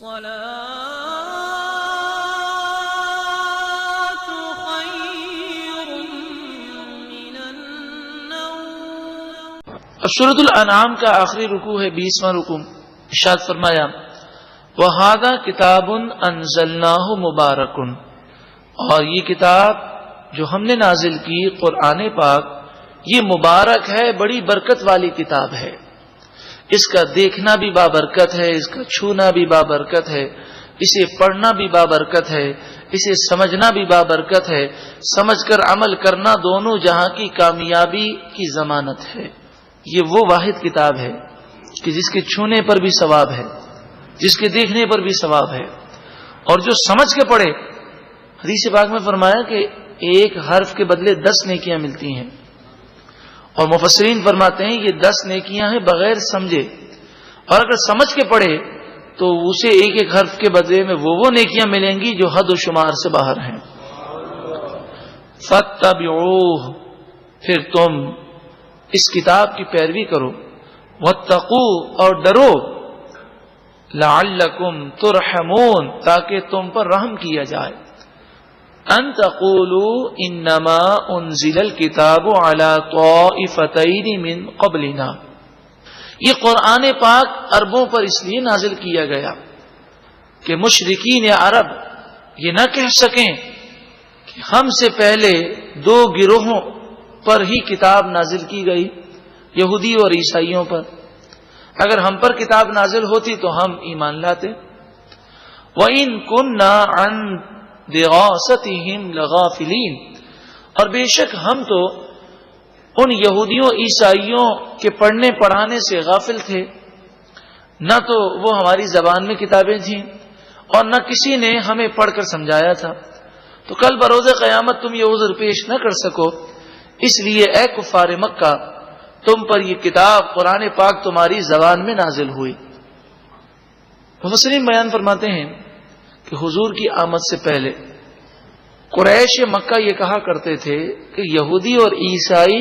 الصلاة خير من النوم۔ اب سورۃ الانعام کا آخری رکوع ہے 20واں رکوع۔ ارشاد فرمایا وَهَذَا كِتَابٌ أَنزَلْنَاهُ مُبَارَكٌ، اور یہ کتاب جو ہم نے نازل کی قرآن پاک یہ مبارک ہے، بڑی برکت والی کتاب ہے۔ اس کا دیکھنا بھی بابرکت ہے، اس کا چھونا بھی بابرکت ہے، اسے پڑھنا بھی بابرکت ہے، اسے سمجھنا بھی بابرکت ہے، سمجھ کر عمل کرنا دونوں جہاں کی کامیابی کی ضمانت ہے۔ یہ وہ واحد کتاب ہے کہ جس کے چھونے پر بھی ثواب ہے، جس کے دیکھنے پر بھی ثواب ہے، اور جو سمجھ کے پڑھے، حدیث پاک میں فرمایا کہ ایک حرف کے بدلے 10 نیکیاں ملتی ہیں، اور مفسرین فرماتے ہیں یہ 10 نیکیاں ہیں بغیر سمجھے، اور اگر سمجھ کے پڑھے تو اسے ایک ایک حرف کے بدلے میں وہ نیکیاں ملیں گی جو حد و شمار سے باہر ہیں۔ فَاتَّبِعُوهُ، پھر تم اس کتاب کی پیروی کرو، وَاتَّقُوا، اور ڈرو، لَعَلَّكُمْ تُرْحَمُونَ، تاکہ تم پر رحم کیا جائے، ان تقولوا انما انزل الكتاب على طائفتين من قبلنا، یہ قرآن پاک عربوں پر اس لیے نازل کیا گیا کہ مشرکین عرب یہ نہ کہہ سکیں کہ ہم سے پہلے 2 گروہوں پر ہی کتاب نازل کی گئی، یہودی اور عیسائیوں پر۔ اگر ہم پر کتاب نازل ہوتی تو ہم ایمان لاتے۔ وَإِن كُنَّا عَن دراستہم لغافلین، اور بے شک ہم تو ان یہودیوں عیسائیوں کے پڑھنے پڑھانے سے غافل تھے، نہ تو وہ ہماری زبان میں کتابیں تھیں اور نہ کسی نے ہمیں پڑھ کر سمجھایا تھا، تو کل بروز قیامت تم یہ عذر پیش نہ کر سکو، اس لیے اے کفار مکہ تم پر یہ کتاب قرآن پاک تمہاری زبان میں نازل ہوئی۔ مفسرین بیان فرماتے ہیں کہ حضور کی آمد سے پہلے قریش مکہ یہ کہا کرتے تھے کہ یہودی اور عیسائی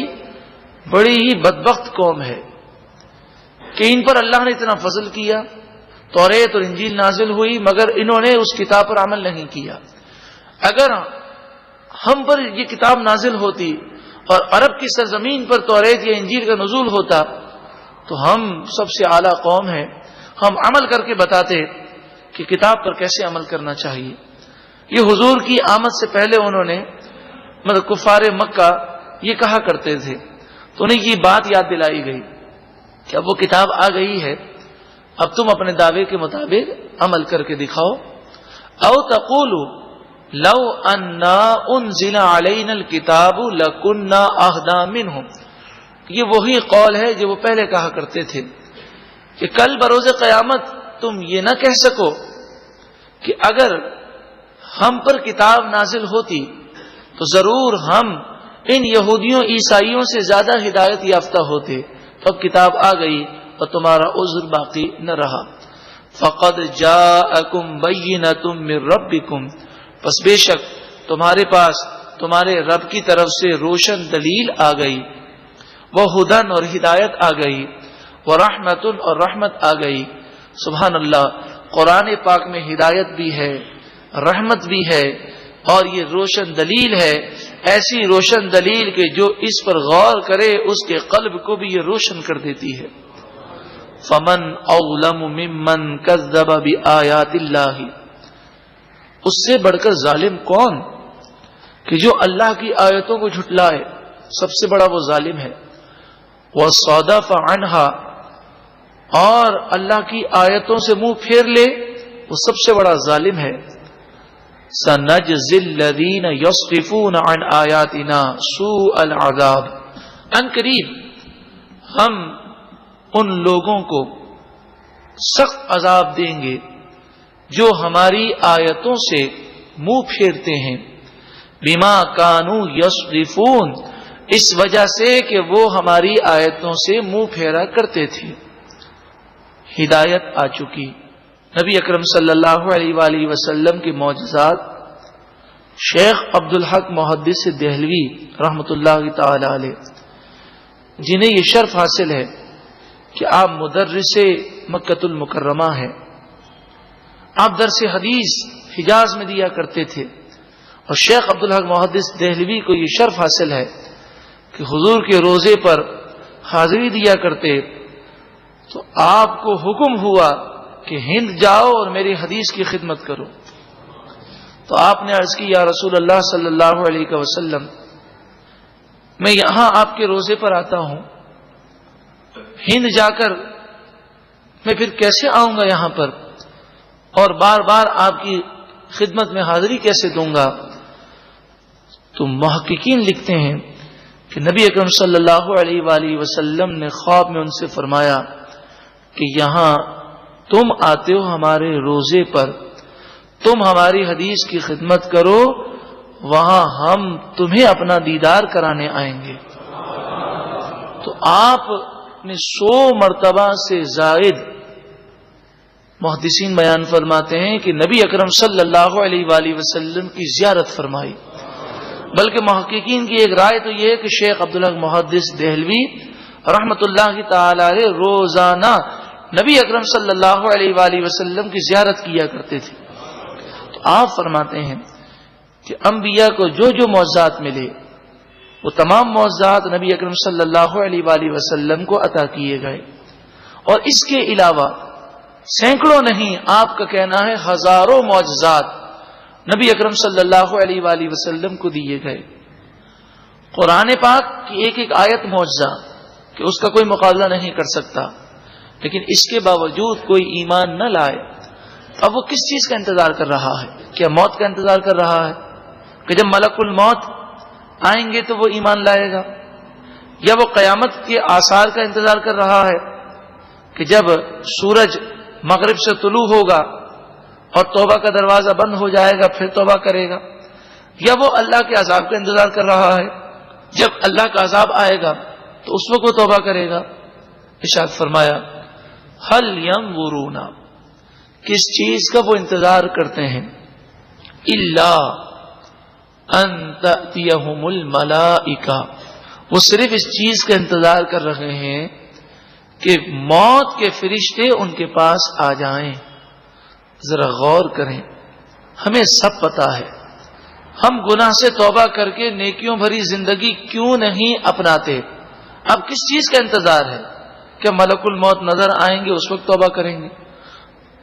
بڑی ہی بدبخت قوم ہے کہ ان پر اللہ نے اتنا فضل کیا، توریت اور انجیل نازل ہوئی مگر انہوں نے اس کتاب پر عمل نہیں کیا۔ اگر ہم پر یہ کتاب نازل ہوتی اور عرب کی سرزمین پر توریت یا انجیل کا نزول ہوتا تو ہم سب سے اعلیٰ قوم ہیں، ہم عمل کر کے بتاتے کہ کتاب پر کیسے عمل کرنا چاہیے۔ یہ حضور کی آمد سے پہلے انہوں نے مطلب کفار مکہ یہ کہا کرتے تھے، تو انہیں یہ بات یاد دلائی گئی کہ اب وہ کتاب آ گئی ہے، اب تم اپنے دعوے کے مطابق عمل کر کے دکھاؤ۔ او تقولوا لو انا انزل علینا الکتاب لکنا اہدی منہم، یہ وہی قول ہے جو وہ پہلے کہا کرتے تھے کہ کل بروز قیامت تم یہ نہ کہہ سکو کہ اگر ہم پر کتاب نازل ہوتی تو ضرور ہم ان یہودیوں عیسائیوں سے زیادہ ہدایت یافتہ ہوتے، تو اب کتاب آ گئی اور تمہارا عذر باقی نہ رہا۔ فقد جاءکم بینۃ من ربکم، پس بے شک تمہارے پاس تمہارے رب کی طرف سے روشن دلیل آ گئی، وہدن اور ہدایت آ گئی، ورحمۃ اور رحمت آ گئی۔ سبحان اللہ، قرآن پاک میں ہدایت بھی ہے، رحمت بھی ہے، اور یہ روشن دلیل ہے، ایسی روشن دلیل کہ جو اس پر غور کرے اس کے قلب کو بھی یہ روشن کر دیتی ہے۔ فمن اظلم ممن کذب بآیات اللہ، اس سے بڑھ کر ظالم کون کہ جو اللہ کی آیتوں کو جھٹلائے، سب سے بڑا وہ ظالم ہے۔ وصدف عنہا، اور اللہ کی آیتوں سے منہ پھیر لے، وہ سب سے بڑا ظالم ہے۔ سنجزی الذین یصرفون عن آیاتنا سوء العذاب، ان قریب ہم ان لوگوں کو سخت عذاب دیں گے جو ہماری آیتوں سے منہ پھیرتے ہیں، بما کانوا یصرفون، اس وجہ سے کہ وہ ہماری آیتوں سے منہ پھیرا کرتے تھے۔ ہدایت آ چکی، نبی اکرم صلی اللہ علیہ وآلہ وسلم کے معجزات، شیخ عبدالحق محدث دہلوی رحمۃ اللہ تعالی علیہ جنہیں یہ شرف حاصل ہے کہ آپ مدرس مکۃ المکرمہ ہیں، آپ درس حدیث حجاز میں دیا کرتے تھے، اور شیخ عبدالحق محدث دہلوی کو یہ شرف حاصل ہے کہ حضور کے روزے پر حاضری دیا کرتے، تو آپ کو حکم ہوا کہ ہند جاؤ اور میری حدیث کی خدمت کرو. تو آپ نے عرض کی یا رسول اللہ صلی اللہ علیہ وسلم، میں یہاں آپ کے روزے پر آتا ہوں، ہند جا کر میں پھر کیسے آؤں گا یہاں پر، اور بار بار آپ کی خدمت میں حاضری کیسے دوں گا؟ تو محققین لکھتے ہیں کہ نبی اکرم صلی اللہ علیہ وآلہ وسلم نے خواب میں ان سے فرمایا کہ یہاں تم آتے ہو ہمارے روزے پر، تم ہماری حدیث کی خدمت کرو، وہاں ہم تمہیں اپنا دیدار کرانے آئیں گے. تو آپ نے 100 مرتبہ سے زائد محدثین بیان فرماتے ہیں کہ نبی اکرم صلی اللہ علیہ وآلہ وسلم کی زیارت فرمائی. بلکہ محققین کی ایک رائے تو یہ ہے کہ شیخ عبدالحق محدث دہلوی رحمت اللہ تعالی علیہ روزانہ نبی اکرم صلی اللہ علیہ وآلہ وسلم کی زیارت کیا کرتے تھے. تو آپ فرماتے ہیں کہ انبیاء کو جو جو معجزات ملے وہ تمام معجزات نبی اکرم صلی اللہ علیہ وآلہ وسلم کو عطا کیے گئے، اور اس کے علاوہ سینکڑوں نہیں، آپ کا کہنا ہے ہزاروں معجزات نبی اکرم صلی اللہ علیہ وآلہ وسلم کو دیے گئے. قرآن پاک کی ایک ایک آیت معجزہ کہ اس کا کوئی مقابلہ نہیں کر سکتا، لیکن اس کے باوجود کوئی ایمان نہ لائے، اب وہ کس چیز کا انتظار کر رہا ہے؟ کیا موت کا انتظار کر رہا ہے کہ جب ملک الموت آئیں گے تو وہ ایمان لائے گا؟ یا وہ قیامت کے آثار کا انتظار کر رہا ہے کہ جب سورج مغرب سے طلوع ہوگا اور توبہ کا دروازہ بند ہو جائے گا پھر توبہ کرے گا؟ یا وہ اللہ کے عذاب کا انتظار کر رہا ہے جب اللہ کا عذاب آئے گا تو اس وقت وہ توبہ کرے گا؟ ارشاد فرمایا ہل ینظرون، کس چیز کا وہ انتظار کرتے ہیں؟ الا ان تأتیہم الملائکہ، وہ صرف اس چیز کا انتظار کر رہے ہیں کہ موت کے فرشتے ان کے پاس آ جائیں. ذرا غور کریں، ہمیں سب پتا ہے ہم گناہ سے توبہ کر کے نیکیوں بھری زندگی کیوں نہیں اپناتے؟ اب کس چیز کا انتظار ہے؟ کہ ملک الموت نظر آئیں گے اس وقت توبہ کریں گے؟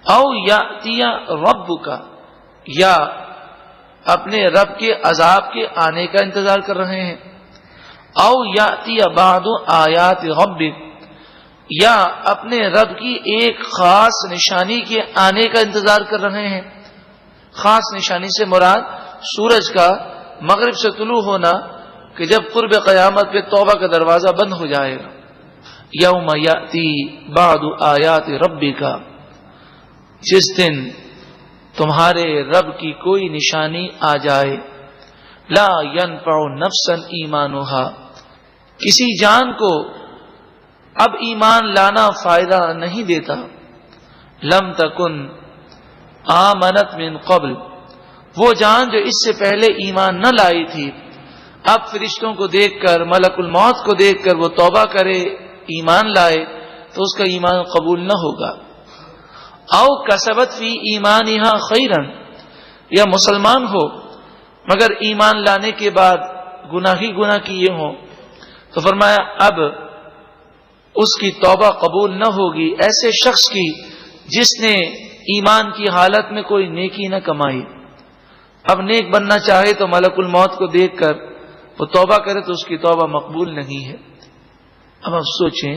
او یاتی ربک، یا اپنے رب کے عذاب کے آنے کا انتظار کر رہے ہیں؟ او یاتی بعض آیات ربک، یا اپنے رب کی ایک خاص نشانی کے آنے کا انتظار کر رہے ہیں؟ خاص نشانی سے مراد سورج کا مغرب سے طلوع ہونا کہ جب قرب قیامت پہ توبہ کا دروازہ بند ہو جائے گا. یوم یاتی بعض آیات ربک، جس دن تمہارے رب کی کوئی نشانی آ جائے، لا ینفع نفسا ایمانھا، کسی جان کو اب ایمان لانا فائدہ نہیں دیتا. لم تکن آمنت من قبل، وہ جان جو اس سے پہلے ایمان نہ لائی تھی، اب فرشتوں کو دیکھ کر ملک الموت کو دیکھ کر وہ توبہ کرے ایمان لائے تو اس کا ایمان قبول نہ ہوگا. او کسبت فی ایمانھا خیرا، یا مسلمان ہو مگر ایمان لانے کے بعد گناہ ہی گناہ کیے ہوں، تو فرمایا اب اس کی توبہ قبول نہ ہوگی ایسے شخص کی جس نے ایمان کی حالت میں کوئی نیکی نہ کمائی. اب نیک بننا چاہے تو ملک الموت کو دیکھ کر وہ توبہ کرے تو اس کی توبہ مقبول نہیں ہے. اب آپ سوچیں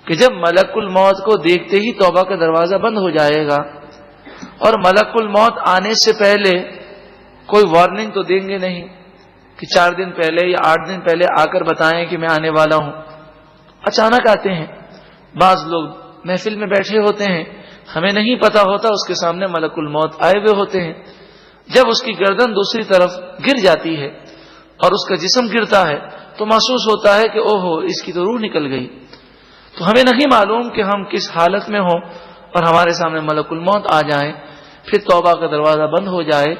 کہ جب ملک الموت کو دیکھتے ہی توبہ کا دروازہ بند ہو جائے گا، اور ملک الموت آنے سے پہلے کوئی وارننگ تو دیں گے نہیں کہ 4 دن پہلے یا 8 دن پہلے آ کر بتائیں کہ میں آنے والا ہوں. اچانک آتے ہیں. بعض لوگ محفل میں بیٹھے ہوتے ہیں، ہمیں نہیں پتا ہوتا اس کے سامنے ملک الموت آئے ہوئے ہوتے ہیں. جب اس کی گردن دوسری طرف گر جاتی ہے اور اس کا جسم گرتا ہے تو محسوس ہوتا ہے کہ اوہو اس کی تو روح نکل گئی. تو ہمیں نہیں معلوم کہ ہم کس حالت میں ہوں اور ہمارے سامنے ملک الموت آ جائیں، پھر توبہ کا دروازہ بند ہو جائے.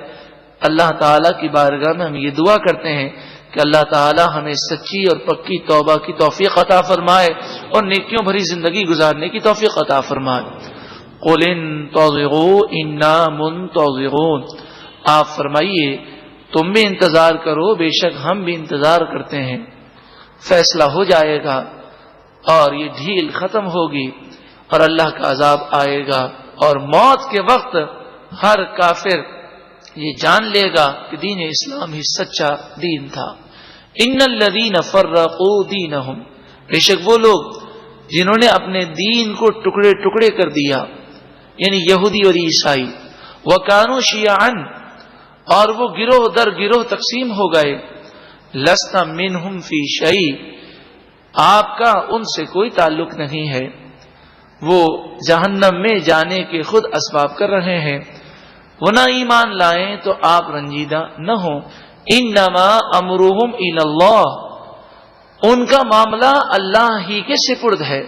اللہ تعالیٰ کی بارگاہ میں ہم یہ دعا کرتے ہیں کہ اللہ تعالیٰ ہمیں سچی اور پکی توبہ کی توفیق عطا فرمائے اور نیکیوں بھری زندگی گزارنے کی توفیق عطا فرمائے. قل انتظروا انا منتظرون، آپ فرمائیے تم بھی انتظار کرو، بے شک ہم بھی انتظار کرتے ہیں۔ فیصلہ ہو جائے گا اور یہ ڈھیل ختم ہوگی اور اللہ کا عذاب آئے گا، اور موت کے وقت ہر کافر یہ جان لے گا کہ دین اسلام ہی سچا دین تھا۔ ان الذین فرقوا دینہم، بے شک وہ لوگ جنہوں نے اپنے دین کو ٹکڑے ٹکڑے کر دیا، یعنی یہودی اور عیسائی، وکانوا شیعا، اور وہ گروہ در گروہ تقسیم ہو گئے، لست منہم فی شیء، آپ کا ان سے کوئی تعلق نہیں ہے، وہ جہنم میں جانے کے خود اسباب کر رہے ہیں، وہ نہ ایمان لائیں تو آپ رنجیدہ نہ ہوں۔ انما امرهم الی اللہ، ان کا معاملہ اللہ ہی کے سپرد ہے۔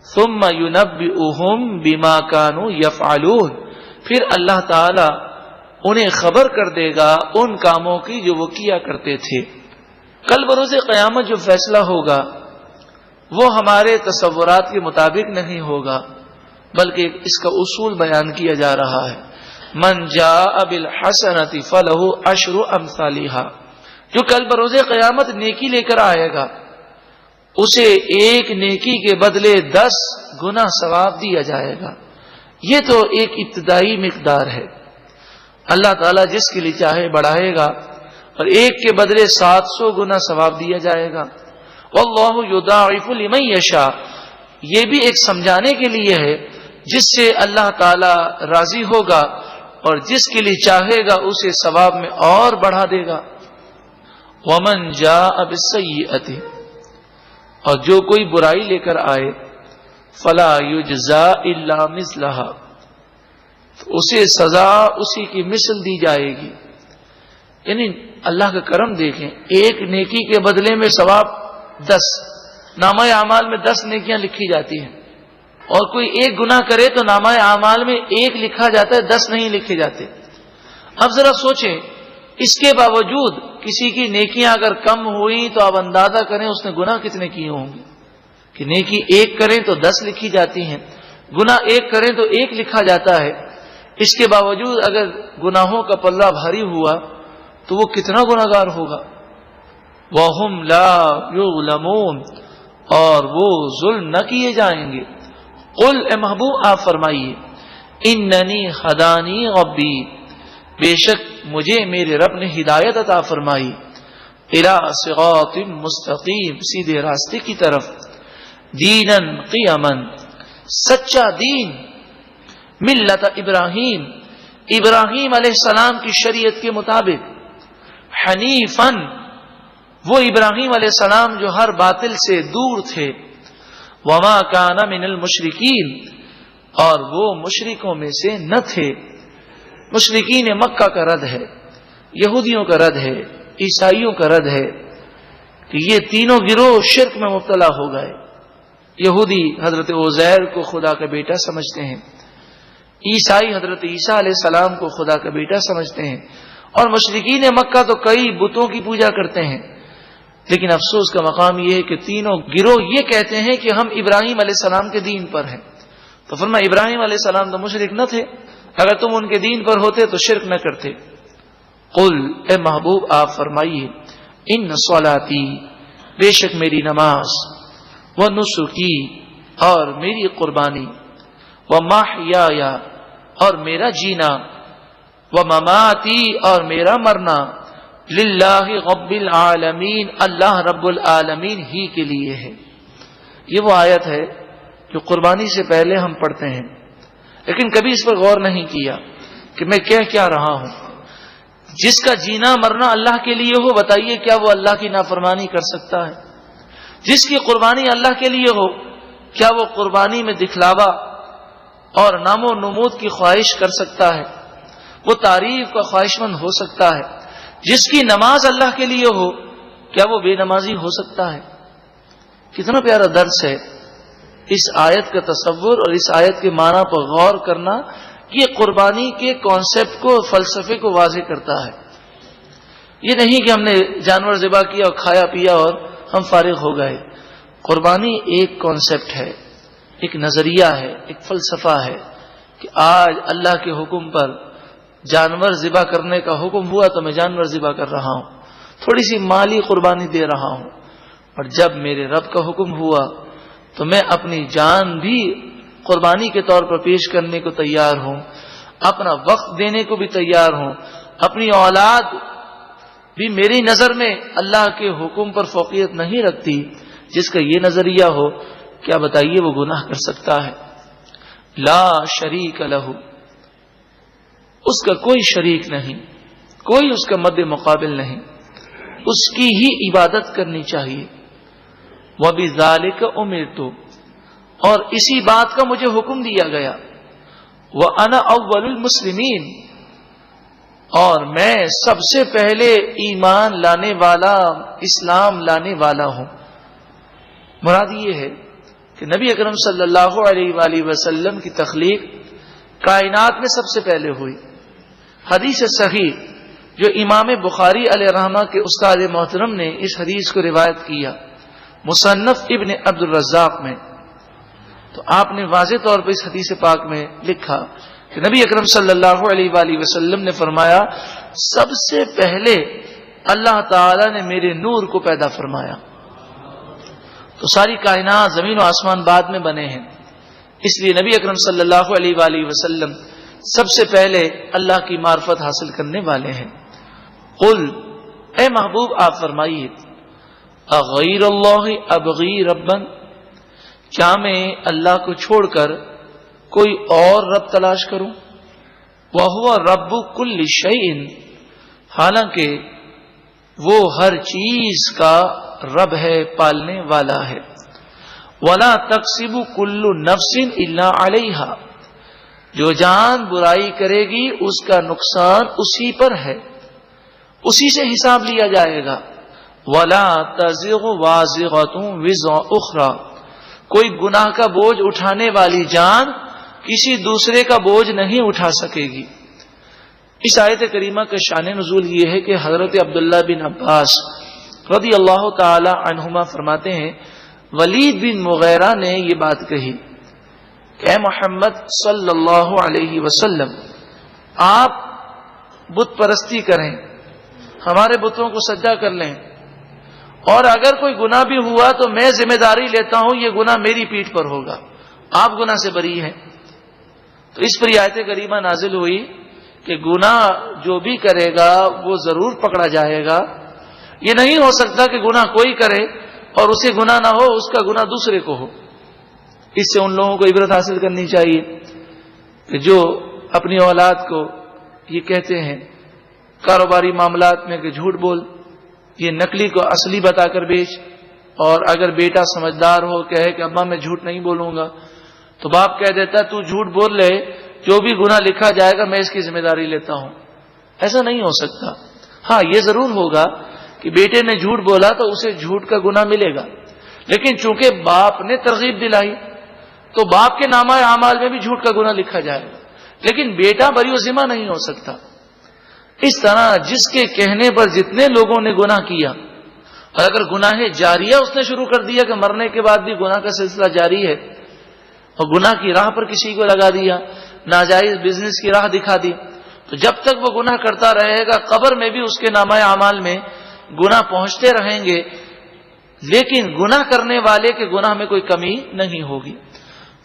ثم ينبئهم بما كانوا يفعلون، پھر اللہ تعالی انہیں خبر کر دے گا ان کاموں کی جو وہ کیا کرتے تھے۔ کل بروز قیامت جو فیصلہ ہوگا وہ ہمارے تصورات کے مطابق نہیں ہوگا، بلکہ اس کا اصول بیان کیا جا رہا ہے۔ من جاء بالحسنۃ فلہ عشر امثالھا، جو کل بروز قیامت نیکی لے کر آئے گا اسے ایک نیکی کے بدلے 10 گنا ثواب دیا جائے گا۔ یہ تو ایک ابتدائی مقدار ہے، اللہ تعالیٰ جس کے لیے چاہے بڑھائے گا اور ایک کے بدلے 700 گنا ثواب دیا جائے گا۔ واللہ یضاعف لمن یشاء، یہ بھی ایک سمجھانے کے لیے ہے جس سے اللہ تعالیٰ راضی ہوگا اور جس کے لیے چاہے گا اسے ثواب میں اور بڑھا دے گا۔ ومن جاء بالسیئۃ، اور جو کوئی برائی لے کر آئے، فلا یجزا الا مثلھا، تو اسے سزا اسی کی مثل دی جائے گی۔ یعنی اللہ کا کرم دیکھیں، ایک نیکی کے بدلے میں ثواب 10، نامہ اعمال میں 10 نیکیاں لکھی جاتی ہیں، اور کوئی ایک گناہ کرے تو نامہ اعمال میں 1 لکھا جاتا ہے، 10 نہیں لکھے جاتے۔ اب ذرا سوچیں، اس کے باوجود کسی کی نیکیاں اگر کم ہوئی تو آپ اندازہ کریں اس نے گناہ کتنے کیے ہوں گے، کہ نیکی 1 کریں تو 10 لکھی جاتی ہیں، گناہ 1 کریں تو 1 لکھا جاتا ہے۔ اس کے باوجود اگر گناہوں کا پلہ بھاری ہوا تو وہ کتنا گناہگار ہوگا۔ وَهُمْ لَا يُظْلَمُونَ، اور وہ ظلم نہ کیے جائیں گے۔ قل، اے محبوب آپ فرمائیے، اننی ہدانی ربی، بے شک مجھے میرے رب نے ہدایت عطا فرمائی، الی صراط مستقیم، سیدھے راستے کی طرف، دینا قیما، سچا دین، ملت ابراہیم، ابراہیم علیہ السلام کی شریعت کے مطابق، حنیفاً، وہ ابراہیم علیہ السلام جو ہر باطل سے دور تھے، وما کان من المشرکین، اور وہ مشرکوں میں سے نہ تھے۔ مشرکین مکہ کا رد ہے، یہودیوں کا رد ہے، عیسائیوں کا رد ہے کہ یہ تینوں گروہ شرک میں مبتلا ہو گئے۔ یہودی حضرت عزیر کو خدا کا بیٹا سمجھتے ہیں، عیسائی حضرت عیسیٰ علیہ السلام کو خدا کا بیٹا سمجھتے ہیں، اور مشرکین مکہ تو کئی بتوں کی پوجا کرتے ہیں۔ لیکن افسوس کا مقام یہ ہے کہ تینوں گروہ یہ کہتے ہیں کہ ہم ابراہیم علیہ السلام کے دین پر ہیں۔ تو فرمایا ابراہیم علیہ السلام تو مشرک نہ تھے، اگر تم ان کے دین پر ہوتے تو شرک نہ کرتے۔ قل، اے محبوب آپ فرمائیے، ان صلاتی، بے شک میری نماز، ونسکی، اور میری قربانی، ومحیای، اور میرا جینا، ومماتی، اور میرا مرنا، للہ رب العالمین، اللہ رب العالمین ہی کے لیے ہے۔ یہ وہ آیت ہے جو قربانی سے پہلے ہم پڑھتے ہیں، لیکن کبھی اس پر غور نہیں کیا کہ میں کیا رہا ہوں۔ جس کا جینا مرنا اللہ کے لیے ہو، بتائیے کیا وہ اللہ کی نافرمانی کر سکتا ہے؟ جس کی قربانی اللہ کے لیے ہو، کیا وہ قربانی میں دکھلاوا اور نام و نمود کی خواہش کر سکتا ہے؟ وہ تعریف کا خواہش مند ہو سکتا ہے؟ جس کی نماز اللہ کے لیے ہو، کیا وہ بے نمازی ہو سکتا ہے؟ کتنا پیارا درس ہے اس آیت کا تصور اور اس آیت کے معنی پر غور کرنا، یہ قربانی کے کانسیپٹ کو، فلسفے کو واضح کرتا ہے۔ یہ نہیں کہ ہم نے جانور ذبح کیا اور کھایا پیا اور ہم فارغ ہو گئے۔ قربانی ایک کانسیپٹ ہے، ایک نظریہ ہے، ایک فلسفہ ہے کہ آج اللہ کے حکم پر جانور ذبح کرنے کا حکم ہوا تو میں جانور ذبح کر رہا ہوں، تھوڑی سی مالی قربانی دے رہا ہوں، اور جب میرے رب کا حکم ہوا تو میں اپنی جان بھی قربانی کے طور پر پیش کرنے کو تیار ہوں، اپنا وقت دینے کو بھی تیار ہوں، اپنی اولاد بھی میری نظر میں اللہ کے حکم پر فوقیت نہیں رکھتی۔ جس کا یہ نظریہ ہو، کیا بتائیے وہ گناہ کر سکتا ہے؟ لا شریک لہ، اس کا کوئی شریک نہیں، کوئی اس کا مد مقابل نہیں، اس کی ہی عبادت کرنی چاہیے۔ وَبِذَلِكَ أُمِرْتُ، اور اسی بات کا مجھے حکم دیا گیا۔ وَأَنَا أَوَّلُ الْمُسْلِمِينَ، اور میں سب سے پہلے ایمان لانے والا، اسلام لانے والا ہوں۔ مراد یہ ہے کہ نبی اکرم صلی اللہ علیہ وآلہ وسلم کی تخلیق کائنات میں سب سے پہلے ہوئی۔ حدیث صحیح جو امام بخاری علیہ رحمہ کے استاد محترم نے اس حدیث کو روایت کیا مصنف ابن عبد الرزاق میں، تو آپ نے واضح طور پر اس حدیث پاک میں لکھا کہ نبی اکرم صلی اللہ علیہ وآلہ وسلم نے فرمایا، سب سے پہلے اللہ تعالی نے میرے نور کو پیدا فرمایا۔ تو ساری کائنات زمین و آسمان بعد میں بنے ہیں، اس لیے نبی اکرم صلی اللہ علیہ وآلہ وسلم سب سے پہلے اللہ کی معرفت حاصل کرنے والے ہیں۔ قل، اے محبوب آپ فرمائیے، اغیر اللہ ابغی ربا، کیا میں اللہ کو چھوڑ کر کوئی اور رب تلاش کروں؟ وَهُوَ رَبُّ كُلِّ شَيْءٍ، حالانکہ وہ ہر چیز کا رب ہے، پالنے والا ہے۔ وَلَا تَكْسِبُ كُلُّ نَفْسٍ إِلَّا عَلَيْهَا، جو جان برائی کرے گی اس کا نقصان اسی پر ہے، اسی سے حساب لیا جائے گا۔ وَلَا تَزِرُ وَازِرَةٌ وِزْرَ أُخْرَى، کوئی گناہ کا بوجھ اٹھانے والی جان کسی دوسرے کا بوجھ نہیں اٹھا سکے گی۔ اس آیت کریمہ کا شان نزول یہ ہے کہ حضرت عبداللہ بن عباس رضی اللہ تعالی عنہما فرماتے ہیں، ولید بن مغیرہ نے یہ بات کہی کہ اے محمد صلی اللہ علیہ وسلم، آپ بت پرستی کریں، ہمارے بتوں کو سجدہ کر لیں، اور اگر کوئی گناہ بھی ہوا تو میں ذمہ داری لیتا ہوں، یہ گناہ میری پیٹھ پر ہوگا، آپ گناہ سے بری ہیں۔ تو اس پر آیت کریمہ نازل ہوئی کہ گناہ جو بھی کرے گا وہ ضرور پکڑا جائے گا۔ یہ نہیں ہو سکتا کہ گناہ کوئی کرے اور اسے گناہ نہ ہو، اس کا گناہ دوسرے کو ہو۔ اس سے ان لوگوں کو عبرت حاصل کرنی چاہیے کہ جو اپنی اولاد کو یہ کہتے ہیں کاروباری معاملات میں کہ جھوٹ بول، یہ نقلی کو اصلی بتا کر بیچ، اور اگر بیٹا سمجھدار ہو کہے کہ ابا میں جھوٹ نہیں بولوں گا، تو باپ کہہ دیتا تو جھوٹ بول لے، جو بھی گناہ لکھا جائے گا میں اس کی ذمہ داری لیتا ہوں۔ ایسا نہیں ہو سکتا۔ ہاں یہ ضرور ہوگا کہ بیٹے نے جھوٹ بولا تو اسے جھوٹ کا گناہ ملے گا، لیکن چونکہ باپ نے ترغیب دلائی تو باپ کے نامہ اعمال میں بھی جھوٹ کا گناہ لکھا جائے گا، لیکن بیٹا بری و ذمہ نہیں ہو سکتا۔ اس طرح جس کے کہنے پر جتنے لوگوں نے گناہ کیا، اور اگر گناہ جاریہ اس نے شروع کر دیا کہ مرنے کے بعد بھی گناہ کا سلسلہ جاری ہے، اور گناہ کی راہ پر کسی کو لگا دیا، ناجائز بزنس کی راہ دکھا دی، تو جب تک وہ گناہ کرتا رہے گا قبر میں بھی اس کے نامہ اعمال میں گناہ پہنچتے رہیں گے، لیکن گناہ کرنے والے کے گناہ میں کوئی کمی نہیں ہوگی۔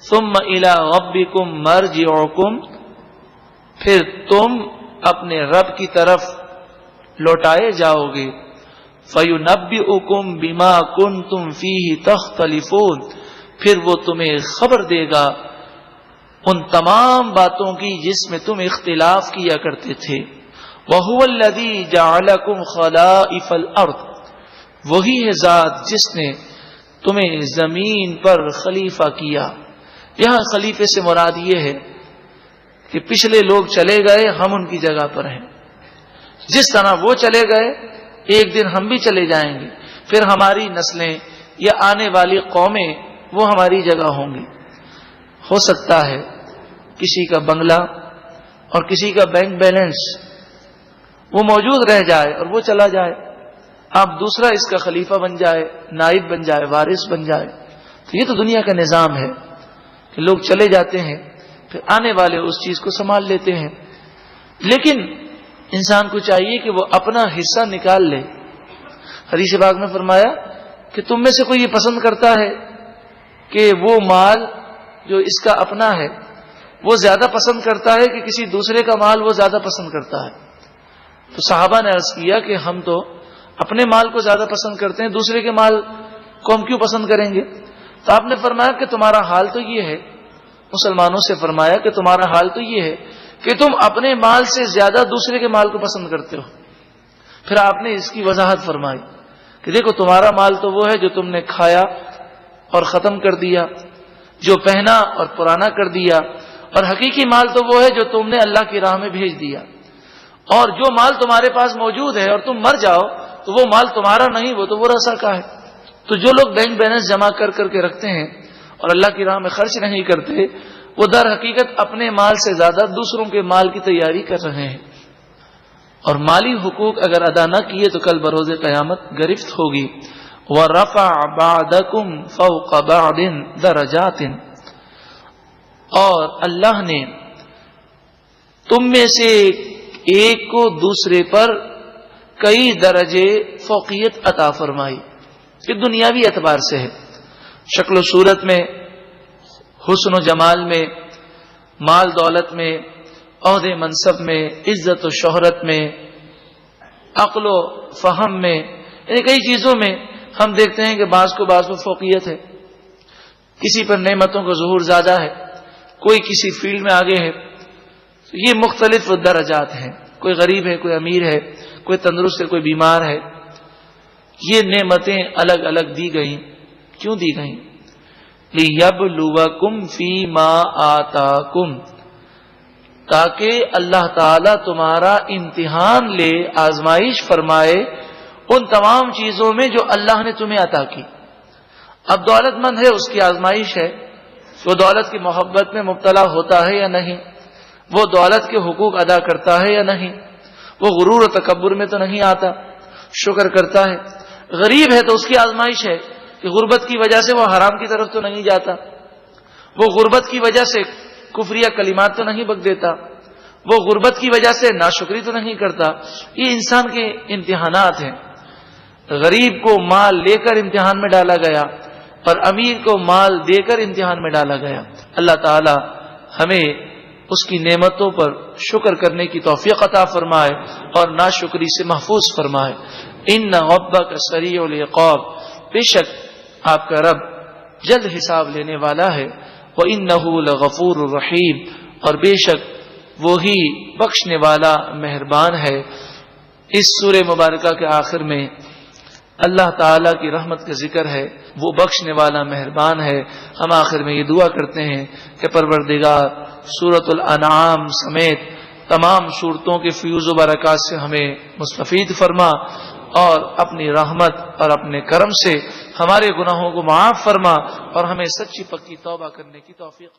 ثم الی ربکم مرجعکم، پھر تم اپنے رب کی طرف لوٹائے جاؤ گے۔ فینبئکم بما کنتم فیہ تختلفون، پھر وہ تمہیں خبر دے گا ان تمام باتوں کی جس میں تم اختلاف کیا کرتے تھے۔ وَهُوَ الَّذِي جَعَلَكُمْ خَلَائِفَ الْأَرْضِ، وہی ہے ذات جس نے تمہیں زمین پر خلیفہ کیا۔ یہاں خلیفے سے مراد یہ ہے کہ پچھلے لوگ چلے گئے، ہم ان کی جگہ پر ہیں۔ جس طرح وہ چلے گئے ایک دن ہم بھی چلے جائیں گے، پھر ہماری نسلیں یا آنے والی قومیں وہ ہماری جگہ ہوں گی۔ ہو سکتا ہے کسی کا بنگلہ اور کسی کا بینک بیلنس وہ موجود رہ جائے اور وہ چلا جائے، اب دوسرا اس کا خلیفہ بن جائے، نائب بن جائے، وارث بن جائے۔ تو یہ تو دنیا کا نظام ہے۔ کہ لوگ چلے جاتے ہیں پھر آنے والے اس چیز کو سنبھال لیتے ہیں. لیکن انسان کو چاہیے کہ وہ اپنا حصہ نکال لے. حدیث پاک میں فرمایا کہ تم میں سے کوئی یہ پسند کرتا ہے کہ وہ مال جو اس کا اپنا ہے وہ زیادہ پسند کرتا ہے کہ کسی دوسرے کا مال وہ زیادہ پسند کرتا ہے. تو صحابہ نے عرض کیا کہ ہم تو اپنے مال کو زیادہ پسند کرتے ہیں, دوسرے کے مال کو ہم کیوں پسند کریں گے؟ تو آپ نے فرمایا کہ تمہارا حال تو یہ ہے, مسلمانوں سے فرمایا کہ تمہارا حال تو یہ ہے کہ تم اپنے مال سے زیادہ دوسرے کے مال کو پسند کرتے ہو. پھر آپ نے اس کی وضاحت فرمائی کہ دیکھو تمہارا مال تو وہ ہے جو تم نے کھایا اور ختم کر دیا, جو پہنا اور پرانا کر دیا, اور حقیقی مال تو وہ ہے جو تم نے اللہ کی راہ میں بھیج دیا. اور جو مال تمہارے پاس موجود ہے اور تم مر جاؤ تو وہ مال تمہارا نہیں, وہ تو ورثہ کا ہے. تو جو لوگ بینک بیلنس جمع کر کر کے رکھتے ہیں اور اللہ کی راہ میں خرچ نہیں کرتے, وہ در حقیقت اپنے مال سے زیادہ دوسروں کے مال کی تیاری کر رہے ہیں. اور مالی حقوق اگر ادا نہ کیے تو کل بروز قیامت گرفت ہوگی. وَرَفَعَ بَعْدَكُمْ فَوْقَ بَعْدٍ دَرَجَاتٍ, اور اللہ نے تم میں سے ایک کو دوسرے پر کئی درجے فوقیت عطا فرمائی. یہ دنیاوی اعتبار سے ہے, شکل و صورت میں, حسن و جمال میں, مال دولت میں, عہدے منصب میں, عزت و شہرت میں, عقل و فہم میں, یعنی کئی چیزوں میں ہم دیکھتے ہیں کہ بعض کو بعض پر فوقیت ہے. کسی پر نعمتوں کا ظہور زیادہ ہے, کوئی کسی فیلڈ میں آگے ہے. یہ مختلف درجات ہیں, کوئی غریب ہے, کوئی امیر ہے, کوئی تندرست ہے, کوئی بیمار ہے. یہ نعمتیں الگ الگ دی گئیں. کیوں دی گئیں؟ لِيَبْلُوَكُمْ فِي مَا آتَاكُمْ, تاکہ اللہ تعالی تمہارا امتحان لے, آزمائش فرمائے ان تمام چیزوں میں جو اللہ نے تمہیں عطا کی. اب دولت مند ہے, اس کی آزمائش ہے, وہ دولت کی محبت میں مبتلا ہوتا ہے یا نہیں, وہ دولت کے حقوق ادا کرتا ہے یا نہیں, وہ غرور و تکبر میں تو نہیں آتا, شکر کرتا ہے. غریب ہے تو اس کی آزمائش ہے کہ غربت کی وجہ سے وہ حرام کی طرف تو نہیں جاتا, وہ غربت کی وجہ سے کفریہ کلمات تو نہیں بک دیتا, وہ غربت کی وجہ سے ناشکری تو نہیں کرتا. یہ انسان کے امتحانات ہیں. غریب کو مال لے کر امتحان میں ڈالا گیا اور امیر کو مال دے کر امتحان میں ڈالا گیا. اللہ تعالی ہمیں اس کی نعمتوں پر شکر کرنے کی توفیق عطا فرمائے اور ناشکری سے محفوظ فرمائے. ان ربک سریع العقاب, بے شک آپ کا رب جلد حساب لینے والا ہے. وَإِنَّهُ لَغَفُورٌ رَحِيمٌ, اور بے شک وہی بخشنے والا مہربان ہے. اس سورہ مبارکہ کے آخر میں اللہ تعالی کی رحمت کا ذکر ہے, وہ بخشنے والا مہربان ہے. ہم آخر میں یہ دعا کرتے ہیں کہ پروردگار سورۃ الانعام سمیت تمام صورتوں کے فیوز و برکات سے ہمیں مستفید فرما, اور اپنی رحمت اور اپنے کرم سے ہمارے گناہوں کو معاف فرما, اور ہمیں سچی پکی توبہ کرنے کی توفیق.